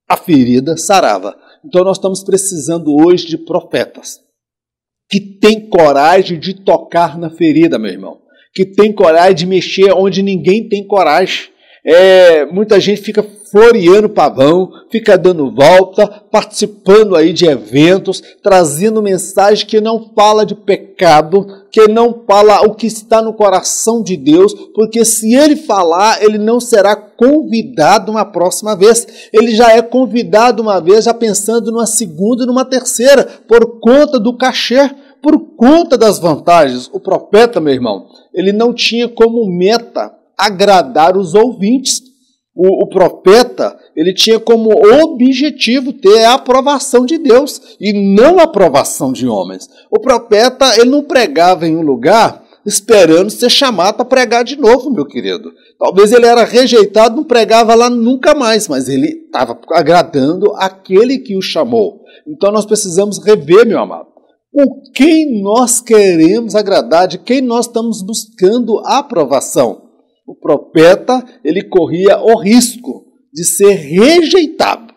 A ferida sarava. Então nós estamos precisando hoje de profetas que têm coragem de tocar na ferida, meu irmão, que têm coragem de mexer onde ninguém tem coragem. Muita gente fica floreando pavão, fica dando volta, participando aí de eventos, trazendo mensagem que não fala de pecado, que não fala o que está no coração de Deus, porque se ele falar, ele não será convidado uma próxima vez. Ele já é convidado uma vez, já pensando numa segunda e numa terceira, por conta do cachê, por conta das vantagens. O profeta, meu irmão, ele não tinha como meta agradar os ouvintes. O profeta, ele tinha como objetivo ter a aprovação de Deus e não a aprovação de homens. O profeta, ele não pregava em um lugar esperando ser chamado para pregar de novo, meu querido. Talvez ele era rejeitado, não pregava lá nunca mais, mas ele estava agradando aquele que o chamou. Então nós precisamos rever, meu amado, com quem nós queremos agradar, de quem nós estamos buscando a aprovação. O profeta, ele corria o risco de ser rejeitado,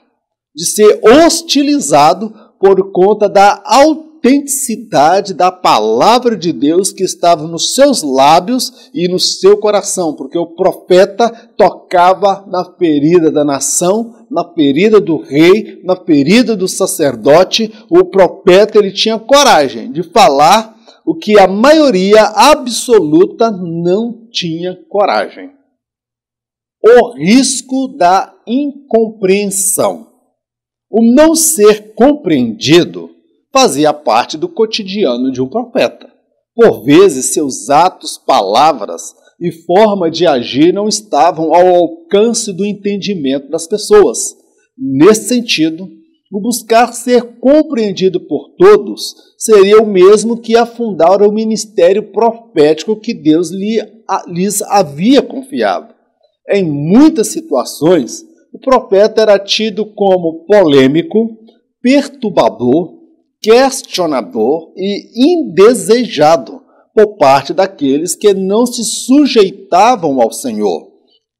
de ser hostilizado por conta da autenticidade da palavra de Deus que estava nos seus lábios e no seu coração, porque o profeta tocava na ferida da nação, na ferida do rei, na ferida do sacerdote. O profeta, ele tinha coragem de falar o que a maioria absoluta não tinha coragem. O risco da incompreensão. O não ser compreendido fazia parte do cotidiano de um profeta. Por vezes, seus atos, palavras e forma de agir não estavam ao alcance do entendimento das pessoas. Nesse sentido, o buscar ser compreendido por todos seria o mesmo que afundar o ministério profético que Deus lhes havia confiado. Em muitas situações, o profeta era tido como polêmico, perturbador, questionador e indesejado, por parte daqueles que não se sujeitavam ao Senhor.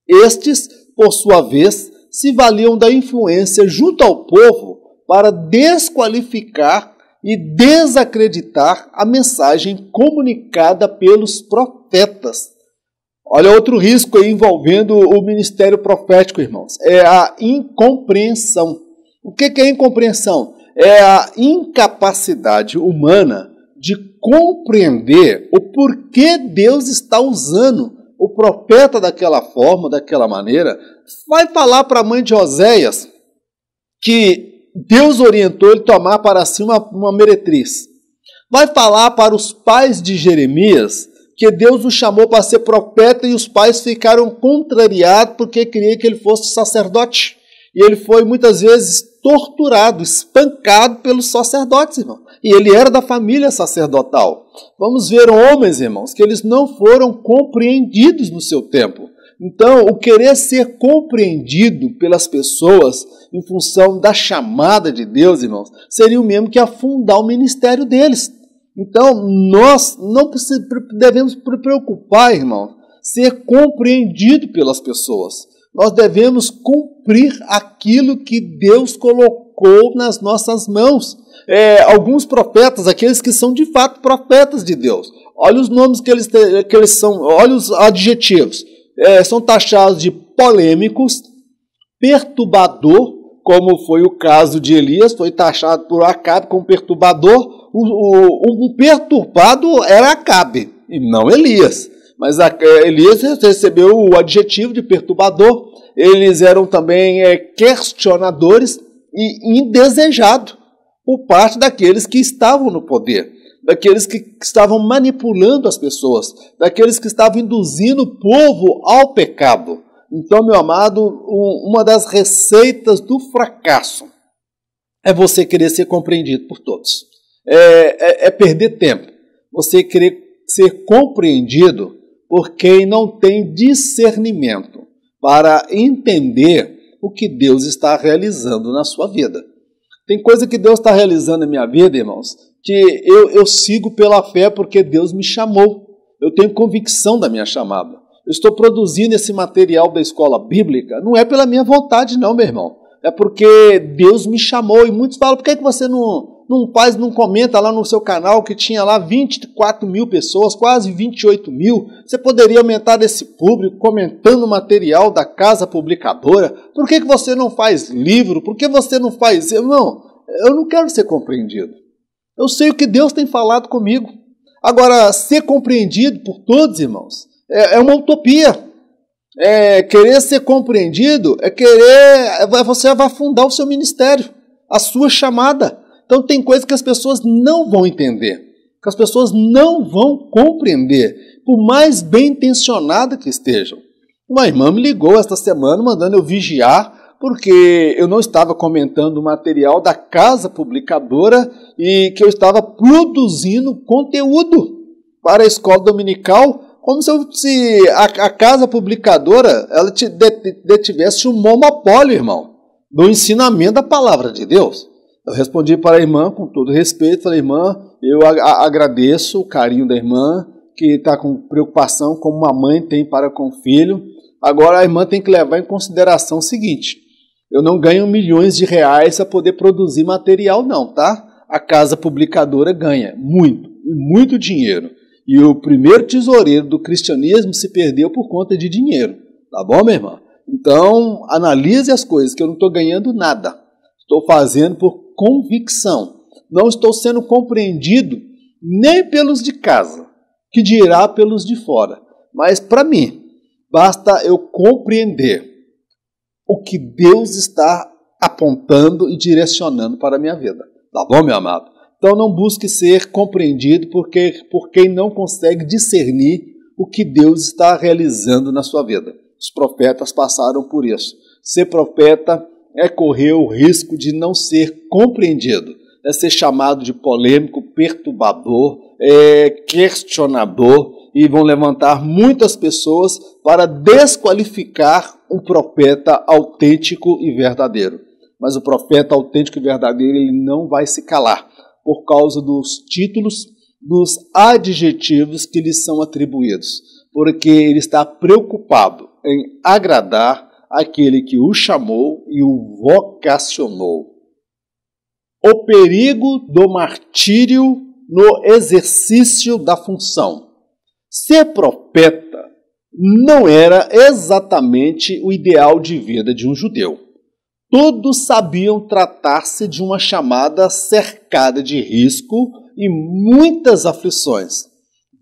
Estes, por sua vez, se valiam da influência junto ao povo para desqualificar e desacreditar a mensagem comunicada pelos profetas. Olha outro risco aí envolvendo o ministério profético, irmãos. É a incompreensão. O que é incompreensão? É a incapacidade humana de compreender o porquê Deus está usando o profeta daquela forma, daquela maneira. Vai falar para a mãe de Oséias que Deus orientou ele a tomar para si uma meretriz. Vai falar para os pais de Jeremias que Deus o chamou para ser profeta e os pais ficaram contrariados porque queriam que ele fosse sacerdote. E ele foi muitas vezes torturado, espancado pelos sacerdotes, irmão. E ele era da família sacerdotal. Vamos ver homens, irmãos, que eles não foram compreendidos no seu tempo. Então, o querer ser compreendido pelas pessoas em função da chamada de Deus, irmãos, seria o mesmo que afundar o ministério deles. Então, nós não devemos preocupar, irmão, ser compreendido pelas pessoas. Nós devemos cumprir aquilo que Deus colocou nas nossas mãos. Alguns profetas, aqueles que são de fato profetas de Deus, olha os nomes que eles são, olha os adjetivos. São taxados de polêmicos, perturbador, como foi o caso de Elias, foi taxado por Acabe como perturbador. O perturbado era Acabe, e não Elias. Mas Elias recebeu o adjetivo de perturbador. Eles eram também questionadores e indesejados por parte daqueles que estavam no poder, daqueles que estavam manipulando as pessoas, daqueles que estavam induzindo o povo ao pecado. Então, meu amado, uma das receitas do fracasso é você querer ser compreendido por todos. É perder tempo. Você querer ser compreendido por quem não tem discernimento para entender o que Deus está realizando na sua vida. Tem coisa que Deus está realizando na minha vida, irmãos, que eu sigo pela fé porque Deus me chamou. Eu tenho convicção da minha chamada. Eu estou produzindo esse material da escola bíblica, não é pela minha vontade não, meu irmão. É porque Deus me chamou. E muitos falam, por que você não comenta lá no seu canal que tinha lá 24 mil pessoas, quase 28 mil? Você poderia aumentar esse público comentando o material da casa publicadora. Por que você não faz livro? Por que você não faz... Não, eu não quero ser compreendido. Eu sei o que Deus tem falado comigo. Agora, ser compreendido por todos, irmãos, é uma utopia. Querer ser compreendido você vai afundar o seu ministério, a sua chamada. Então tem coisas que as pessoas não vão entender, que as pessoas não vão compreender, por mais bem intencionada que estejam. Uma irmã me ligou esta semana mandando eu vigiar, porque eu não estava comentando o material da casa publicadora e que eu estava produzindo conteúdo para a escola dominical, como se a casa publicadora ela detivesse um monopólio, irmão, do ensinamento da palavra de Deus. Eu respondi para a irmã com todo respeito, falei, irmã, eu agradeço o carinho da irmã, que está com preocupação como uma mãe tem para com o filho. Agora a irmã tem que levar em consideração o seguinte, eu não ganho milhões de reais para poder produzir material não, tá? A casa publicadora ganha muito dinheiro. E o primeiro tesoureiro do cristianismo se perdeu por conta de dinheiro. Tá bom, minha irmã? Então, analise as coisas, que eu não estou ganhando nada. Estou fazendo por convicção. Não estou sendo compreendido nem pelos de casa, que dirá pelos de fora. Mas, para mim, basta eu compreender o que Deus está apontando e direcionando para a minha vida. Tá bom, meu amado? Então não busque ser compreendido por quem não consegue discernir o que Deus está realizando na sua vida. Os profetas passaram por isso. Ser profeta é correr o risco de não ser compreendido, é ser chamado de polêmico, perturbador, questionador, e vão levantar muitas pessoas para desqualificar um profeta autêntico e verdadeiro. Mas o profeta autêntico e verdadeiro ele não vai se calar por causa dos títulos, dos adjetivos que lhes são atribuídos, porque ele está preocupado em agradar aquele que o chamou e o vocacionou. O perigo do martírio no exercício da função. Ser profeta não era exatamente o ideal de vida de um judeu. Todos sabiam tratar-se de uma chamada cercada de risco e muitas aflições.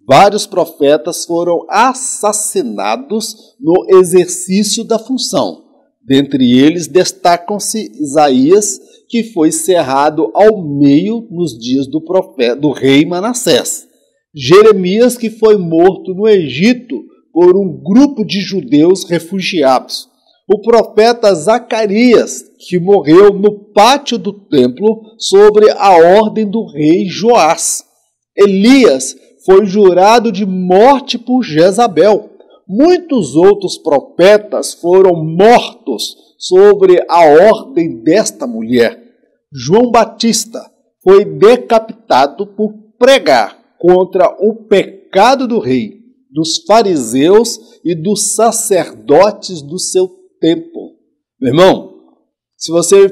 Vários profetas foram assassinados no exercício da função. Dentre eles destacam-se Isaías, que foi cerrado ao meio nos dias do rei Manassés. Jeremias, que foi morto no Egito por um grupo de judeus refugiados. O profeta Zacarias, que morreu no pátio do templo sobre a ordem do rei Joás. Elias foi jurado de morte por Jezabel. Muitos outros profetas foram mortos sobre a ordem desta mulher. João Batista foi decapitado por pregar contra o pecado do rei, dos fariseus e dos sacerdotes do seu tempo. Meu irmão, se você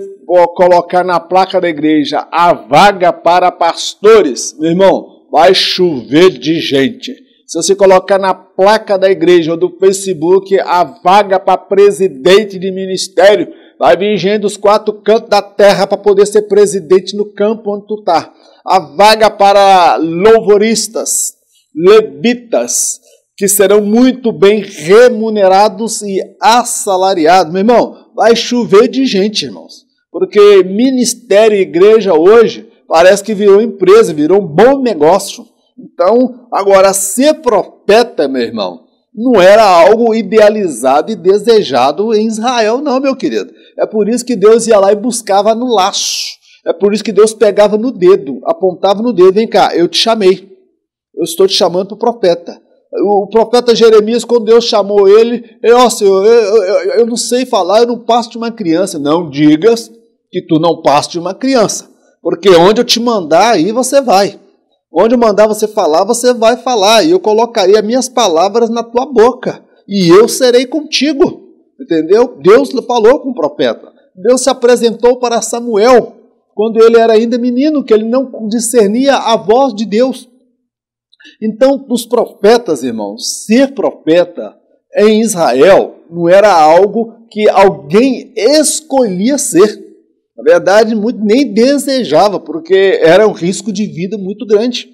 colocar na placa da igreja a vaga para pastores, meu irmão, vai chover de gente. Se você colocar na placa da igreja ou do Facebook a vaga para presidente de ministério, vai vir gente dos 4 cantos da terra para poder ser presidente no campo onde tu está. A vaga para louvoristas, levitas, que serão muito bem remunerados e assalariados. Meu irmão, vai chover de gente, irmãos. Porque ministério e igreja hoje parece que virou empresa, virou um bom negócio. Então, agora, ser profeta, meu irmão, não era algo idealizado e desejado em Israel, não, meu querido. É por isso que Deus ia lá e buscava no laço. É por isso que Deus pegava no dedo, apontava no dedo, vem cá, eu te chamei. Eu estou te chamando para o profeta. O profeta Jeremias, quando Deus chamou ele, ó Senhor, eu não sei falar, eu não passo de uma criança. Não digas que tu não passas de uma criança, porque onde eu te mandar, aí você vai. Onde eu mandar você falar, você vai falar, e eu colocarei as minhas palavras na tua boca, e eu serei contigo. Entendeu? Deus falou com o profeta. Deus se apresentou para Samuel, quando ele era ainda menino, que ele não discernia a voz de Deus. Então, os profetas, irmãos, ser profeta em Israel não era algo que alguém escolhia ser. Na verdade, nem desejava, porque era um risco de vida muito grande.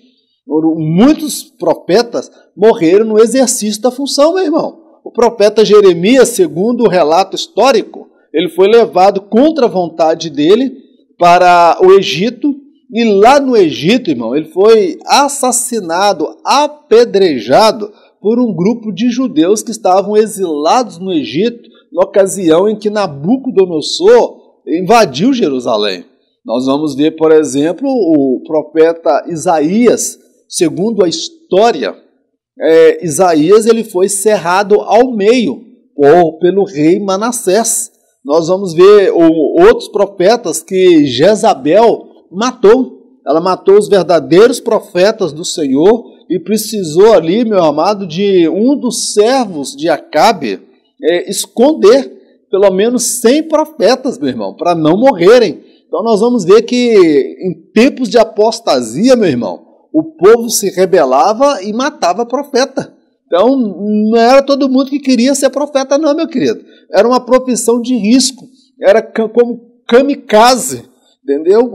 Muitos profetas morreram no exercício da função, meu irmão. O profeta Jeremias, segundo o relato histórico, ele foi levado contra a vontade dele para o Egito, e lá no Egito, irmão, ele foi assassinado, apedrejado por um grupo de judeus que estavam exilados no Egito, na ocasião em que Nabucodonosor invadiu Jerusalém. Nós vamos ver, por exemplo, o profeta Isaías, segundo a história, Isaías ele foi cerrado ao meio pelo rei Manassés. Nós vamos ver outros profetas que Jezabel matou. Ela matou os verdadeiros profetas do Senhor e precisou ali, meu amado, de um dos servos de Acabe esconder pelo menos 100 profetas, meu irmão, para não morrerem. Então nós vamos ver que em tempos de apostasia, meu irmão, o povo se rebelava e matava profeta. Então não era todo mundo que queria ser profeta não, meu querido. Era uma profissão de risco, era como kamikaze, entendeu?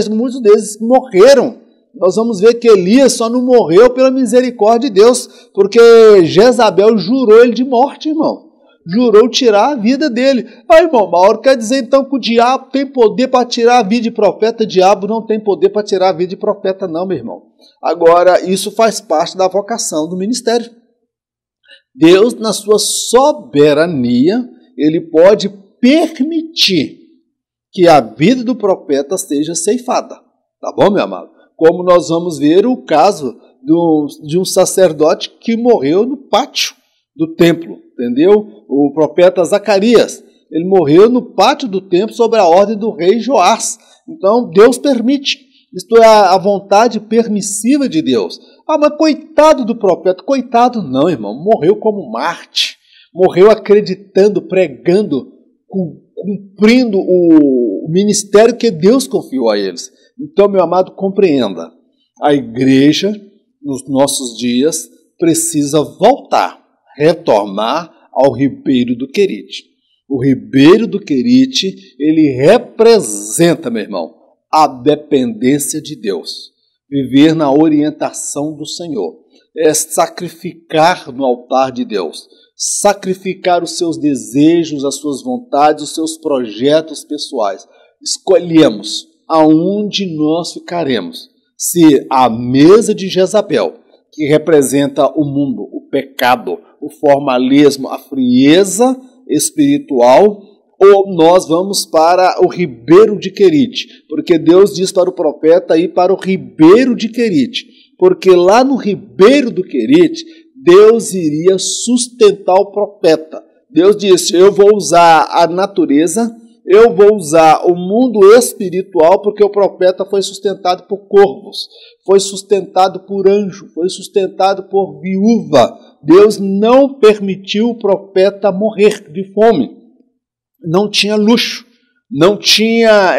Muitos deles morreram. Nós vamos ver que Elias só não morreu pela misericórdia de Deus, porque Jezabel jurou ele de morte, irmão. Jurou tirar a vida dele. Irmão Mauro, quer dizer então que o diabo tem poder para tirar a vida de profeta? O diabo não tem poder para tirar a vida de profeta não, meu irmão. Agora, isso faz parte da vocação do ministério. Deus, na sua soberania, ele pode permitir que a vida do profeta seja ceifada. Tá bom, meu amado? Como nós vamos ver o caso de um sacerdote que morreu no pátio do templo, entendeu? O profeta Zacarias, ele morreu no pátio do templo sob a ordem do rei Joás. Então, Deus permite. Isto é a vontade permissiva de Deus. Ah, mas coitado do profeta. Coitado não, irmão. Morreu como Marte. Morreu acreditando, pregando, cumprindo o ministério que Deus confiou a eles. Então, meu amado, compreenda. A igreja, nos nossos dias, precisa voltar, retornar ao Ribeiro do Querite. O Ribeiro do Querite, ele representa, meu irmão, a dependência de Deus. Viver na orientação do Senhor. É sacrificar no altar de Deus. Sacrificar os seus desejos, as suas vontades, os seus projetos pessoais. Escolhemos aonde nós ficaremos. Se a mesa de Jezabel, que representa o mundo, o pecado, o formalismo, a frieza espiritual, ou nós vamos para o Ribeiro de Querite, porque Deus diz para o profeta ir para o Ribeiro de Querite, porque lá no Ribeiro do Querite, Deus iria sustentar o profeta. Deus disse, eu vou usar a natureza, eu vou usar o mundo espiritual, porque o profeta foi sustentado por corvos, foi sustentado por anjo, foi sustentado por viúva. Deus não permitiu o profeta morrer de fome. Não tinha luxo, não tinha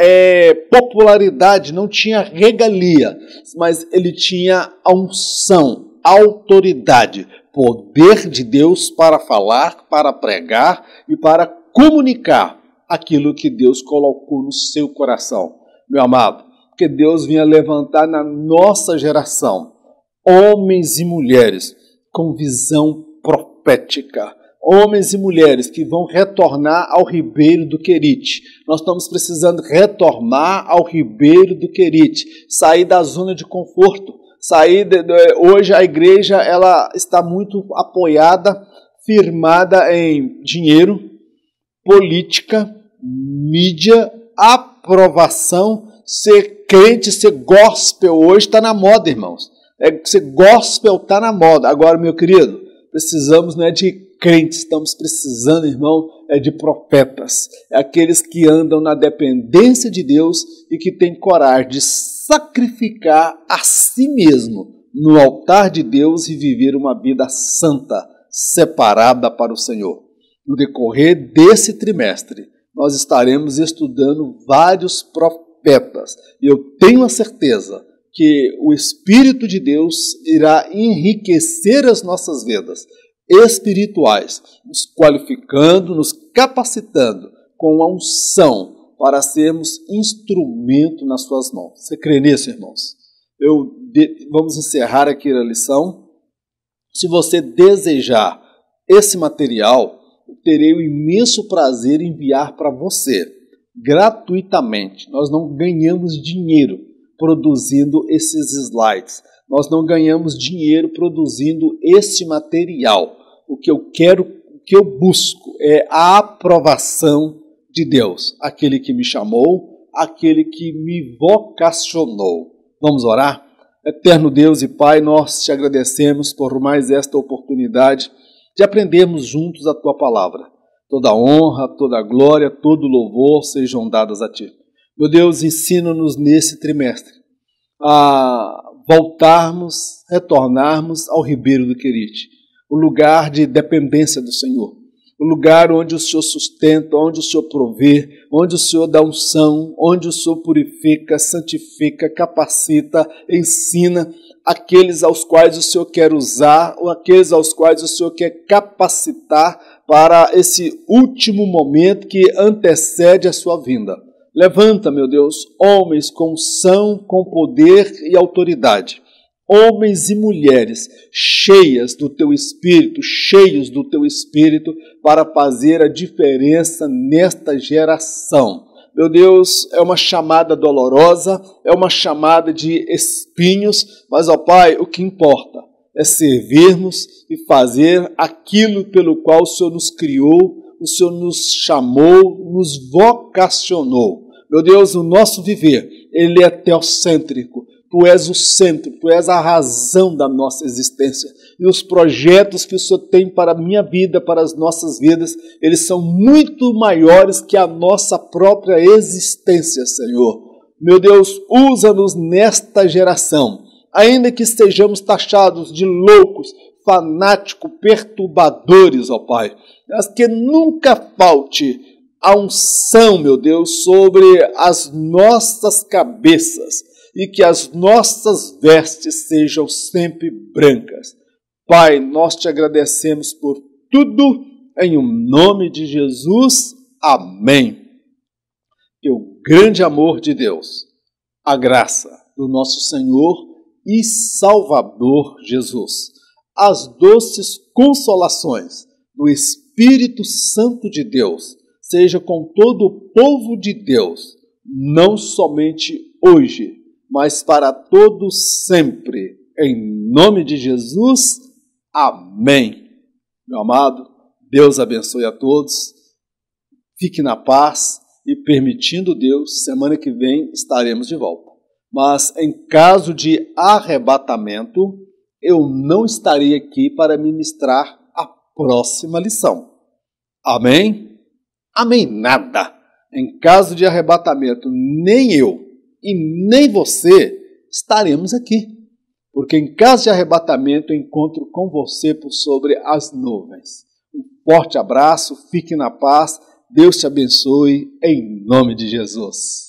popularidade, não tinha regalia, mas ele tinha a unção, autoridade, poder de Deus para falar, para pregar e para comunicar aquilo que Deus colocou no seu coração. Meu amado, que Deus vinha levantar na nossa geração homens e mulheres com visão profética, homens e mulheres que vão retornar ao Ribeiro do Querite. Nós estamos precisando retornar ao Ribeiro do Querite, sair da zona de conforto, hoje a igreja ela está muito apoiada, firmada em dinheiro, política, mídia, aprovação. Ser crente, ser gospel hoje está na moda, irmãos. Ser gospel está na moda. Agora, meu querido, precisamos de crentes, estamos precisando, irmão, de profetas. É aqueles que andam na dependência de Deus e que têm coragem de sacrificar a si mesmo no altar de Deus e viver uma vida santa, separada para o Senhor. No decorrer desse trimestre, nós estaremos estudando vários profetas. E eu tenho a certeza que o Espírito de Deus irá enriquecer as nossas vidas espirituais, nos qualificando, nos capacitando com a unção para sermos instrumento nas suas mãos. Você crê nisso, irmãos? Vamos encerrar aqui a lição. Se você desejar esse material, eu terei o imenso prazer em enviar para você, gratuitamente. Nós não ganhamos dinheiro produzindo esses slides. Nós não ganhamos dinheiro produzindo esse material. O que eu quero, o que eu busco é a aprovação de Deus, aquele que me chamou, aquele que me vocacionou. Vamos orar? Eterno Deus e Pai, nós te agradecemos por mais esta oportunidade de aprendermos juntos a Tua palavra. Toda honra, toda glória, todo louvor sejam dadas a Ti. Meu Deus, ensina-nos nesse trimestre a voltarmos, retornarmos ao Ribeiro do Querite, o lugar de dependência do Senhor, o lugar onde o Senhor sustenta, onde o Senhor provê, onde o Senhor dá unção, onde o Senhor purifica, santifica, capacita, ensina aqueles aos quais o Senhor quer usar, ou aqueles aos quais o Senhor quer capacitar para esse último momento que antecede a sua vinda. Levanta, meu Deus, homens com unção, com poder e autoridade. Homens e mulheres cheios do Teu Espírito, para fazer a diferença nesta geração. Meu Deus, é uma chamada dolorosa, é uma chamada de espinhos, mas, ó Pai, o que importa é servirmos e fazer aquilo pelo qual o Senhor nos criou, o Senhor nos chamou, nos vocacionou. Meu Deus, o nosso viver, ele é teocêntrico. Tu és o centro, Tu és a razão da nossa existência. E os projetos que o Senhor tem para a minha vida, para as nossas vidas, eles são muito maiores que a nossa própria existência, Senhor. Meu Deus, usa-nos nesta geração, ainda que estejamos taxados de loucos, fanáticos, perturbadores, ó Pai, mas que nunca falte a unção, meu Deus, sobre as nossas cabeças e que as nossas vestes sejam sempre brancas. Pai, nós te agradecemos por tudo, em nome de Jesus. Amém. Que o grande amor de Deus, a graça do nosso Senhor e Salvador Jesus, as doces consolações do Espírito Santo de Deus, seja com todo o povo de Deus, não somente hoje, mas para todos sempre. Em nome de Jesus, amém. Meu amado, Deus abençoe a todos. Fique na paz e, permitindo Deus, semana que vem estaremos de volta. Mas em caso de arrebatamento, eu não estarei aqui para ministrar a próxima lição. Amém? Amém nada. Em caso de arrebatamento, nem eu e nem você estaremos aqui. Porque em caso de arrebatamento, eu encontro com você por sobre as nuvens. Um forte abraço, fique na paz. Deus te abençoe, em nome de Jesus.